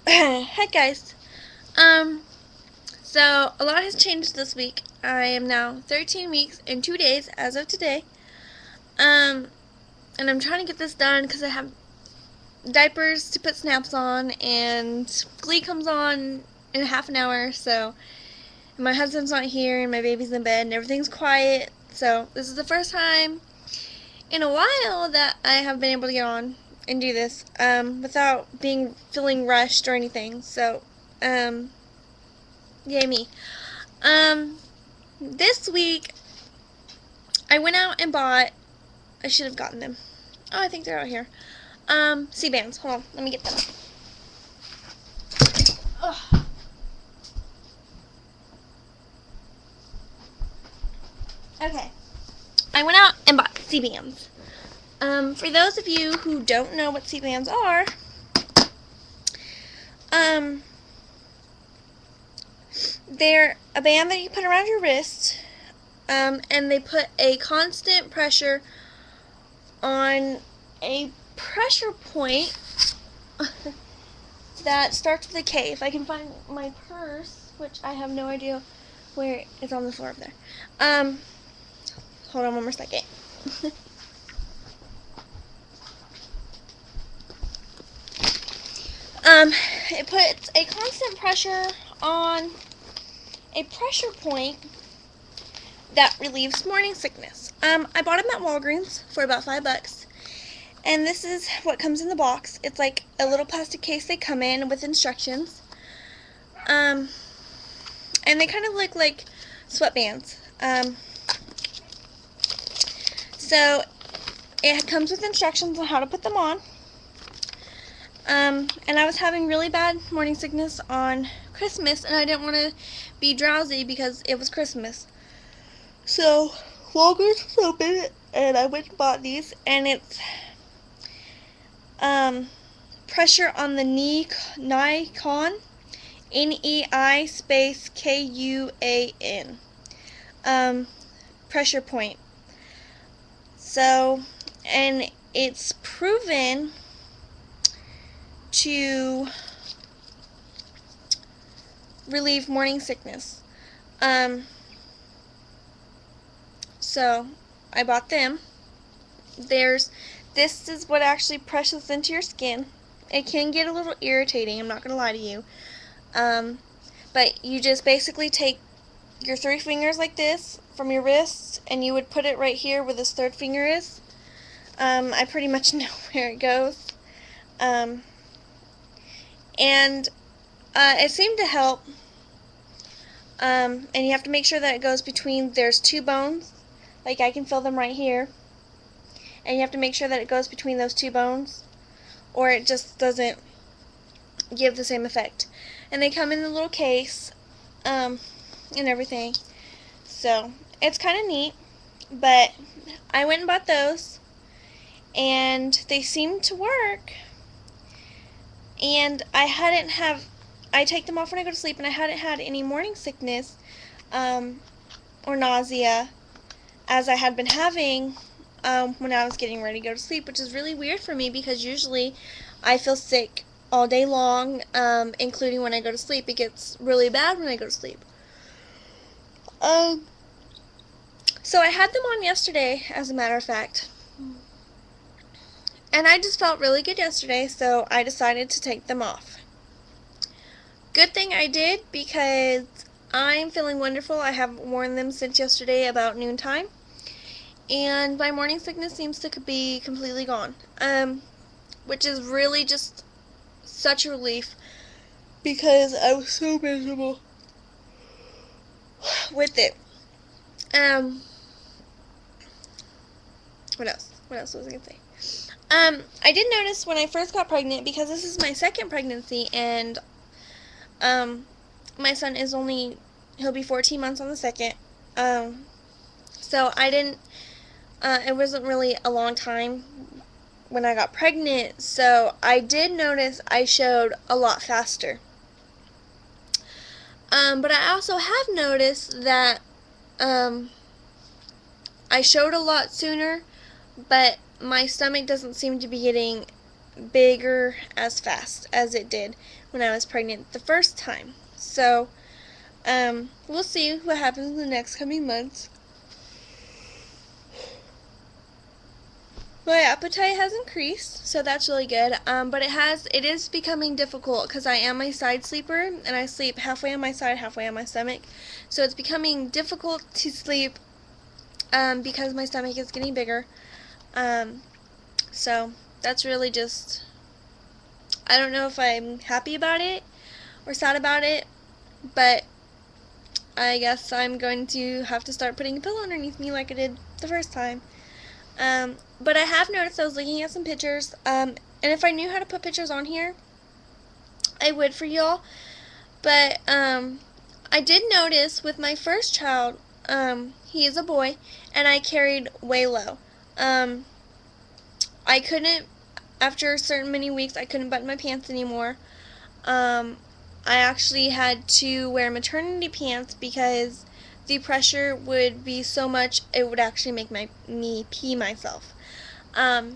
Hi guys. Um, so a lot has changed this week. I am now 13 weeks and 2 days as of today. Um, and I'm trying to get this done because I have diapers to put snaps on, and Glee comes on in half an hour. So and my husband's not here, and my baby's in bed, and everything's quiet. So this is the first time in a while that I have been able to get on and do this without feeling rushed or anything. So yay me. Um, this week I went out and bought. I should have gotten them. Oh, I think they're out here. C-bands. Hold on, let me get them. Ugh. Okay, I went out and bought C-bands. For those of you who don't know what C-bands are, um, they're a band that you put around your wrist, and they put a constant pressure on a pressure point that starts with a K. If I can find my purse, which I have no idea where it's on the floor up there. Hold on one more second. It puts a constant pressure on a pressure point that relieves morning sickness. I bought them at Walgreens for about $5. And this is what comes in the box. It's like a little plastic case they come in with instructions. And they kind of look like sweatbands. So it comes with instructions on how to put them on. And I was having really bad morning sickness on Christmas, and I didn't want to be drowsy because it was Christmas. So Walgreens was open, and I went and bought these, and it's pressure on the Nikon, Nei space Kuan, pressure point. So, and it's proven to relieve morning sickness. So I bought them. This is what actually presses into your skin. It can get a little irritating, I'm not going to lie to you. But you just basically take your 3 fingers like this from your wrists, and you would put it right here where this 3rd finger is. I pretty much know where it goes. And it seemed to help. And you have to make sure that it goes between, there's 2 bones, like I can feel them right here, and you have to make sure that it goes between those 2 bones, or it just doesn't give the same effect. And they come in a little case, and everything, so it's kind of neat. But I went and bought those, and they seemed to work, and I take them off when I go to sleep, and I hadn't had any morning sickness or nausea as I had been having when I was getting ready to go to sleep, which is really weird for me because usually I feel sick all day long, including when I go to sleep. It gets really bad when I go to sleep. So I had them on yesterday, as a matter of fact. And I just felt really good yesterday, so I decided to take them off. Good thing I did, because I'm feeling wonderful. I have worn them since yesterday about noontime, and my morning sickness seems to be completely gone, which is really just such a relief, because I was so miserable with it. What else? What else was I going to say? I did notice when I first got pregnant, because this is my 2nd pregnancy, and my son is he'll be 14 months on the 2nd. So I didn't, it wasn't really a long time when I got pregnant, so I did notice I showed a lot faster. But I also have noticed that, I showed a lot sooner, but my stomach doesn't seem to be getting bigger as fast as it did when I was pregnant the first time. So, we'll see what happens in the next coming months. My appetite has increased, so that's really good. But it is becoming difficult because I am a side sleeper and I sleep halfway on my side, halfway on my stomach. So it's becoming difficult to sleep because my stomach is getting bigger. So that's really just, I don't know if I'm happy about it or sad about it, but I guess I'm going to have to start putting a pillow underneath me like I did the first time. But I have noticed, I was looking at some pictures, and if I knew how to put pictures on here, I would for y'all. But I did notice with my first child, he is a boy, and I carried way low. I couldn't, after a certain many weeks, I couldn't button my pants anymore. I actually had to wear maternity pants because the pressure would be so much it would actually make me pee myself. I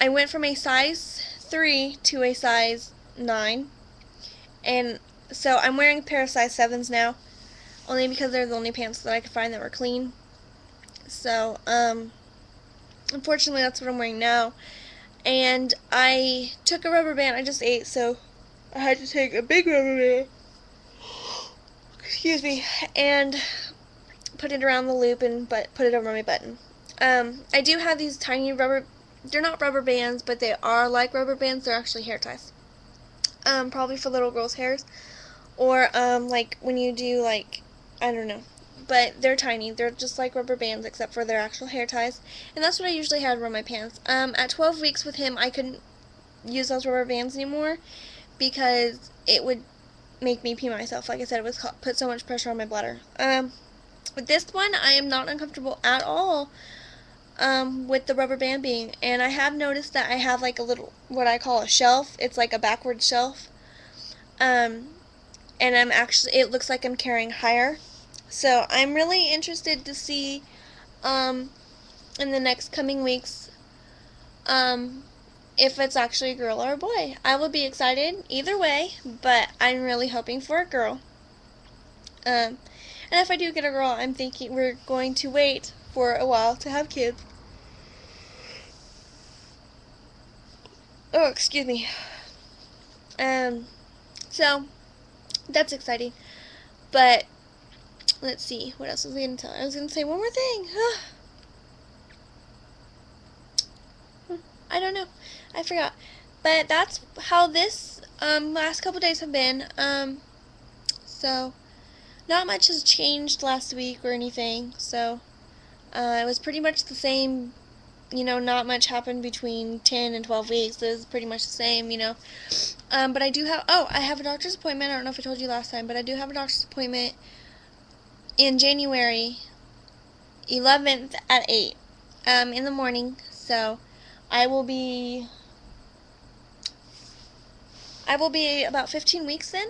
went from a size 3 to a size 9, and so I'm wearing a pair of size 7s now, only because they're the only pants that I could find that were clean. So, unfortunately that's what I'm wearing now. And I took a rubber band. I just ate, so I had to take a big rubber band, excuse me, and put it around the loop and put it over my button. I do have these tiny they're not rubber bands, but they are like rubber bands. They're actually hair ties. Probably for little girls' hairs. Or, like when you do, like, I don't know. But they're tiny. They're just like rubber bands, except for their actual hair ties. And that's what I usually had around my pants. At 12 weeks with him, I couldn't use those rubber bands anymore because it would make me pee myself. Like I said, it would put so much pressure on my bladder. With this one, I am not uncomfortable at all with the rubber band being. And I have noticed that I have like a little, what I call a shelf. It's like a backward shelf. And it looks like I'm carrying higher. So I'm really interested to see in the next coming weeks if it's actually a girl or a boy. I will be excited either way, but I'm really hoping for a girl. And if I do get a girl, I'm thinking we're going to wait for a while to have kids. Oh, excuse me. So that's exciting. But let's see, what else was I going to tell? I was going to say one more thing. I don't know. I forgot. But that's how this last couple days have been. So not much has changed last week or anything. So it was pretty much the same. You know, not much happened between 10 and 12 weeks. It was pretty much the same, you know. But I do have, I have a doctor's appointment. I don't know if I told you last time, but I do have a doctor's appointment in January 11th at 8 in the morning. So I will be about 15 weeks then.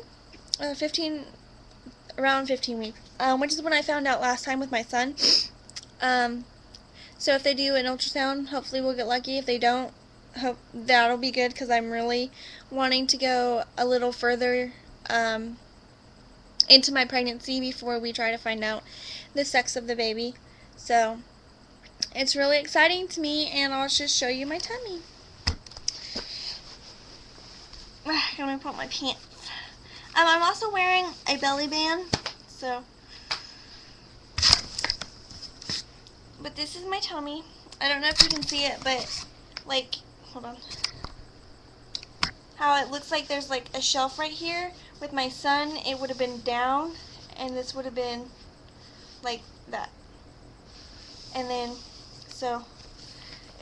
Around 15 weeks. Which is when I found out last time with my son. So if they do an ultrasound, hopefully we'll get lucky. If they don't, that'll be good because I'm really wanting to go a little further into my pregnancy before we try to find out the sex of the baby. So it's really exciting to me, and I'll just show you my tummy. I'm going to put my pants. I'm also wearing a belly band, so. But this is my tummy. I don't know if you can see it, but like, hold on. How it looks like there's like a shelf right here. With my son, it would have been down, and this would have been like that. And then, so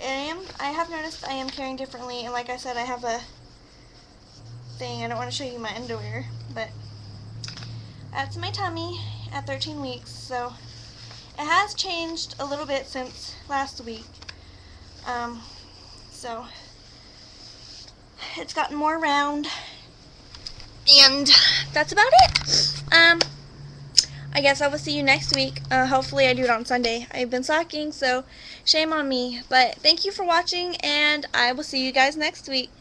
I have noticed I am carrying differently, and like I said, I have a thing. I don't want to show you my underwear, but that's my tummy at 13 weeks. So it has changed a little bit since last week. So it's gotten more round, and that's about it. I guess I will see you next week. Hopefully I do it on Sunday. I've been slacking, so shame on me. But thank you for watching, and I will see you guys next week.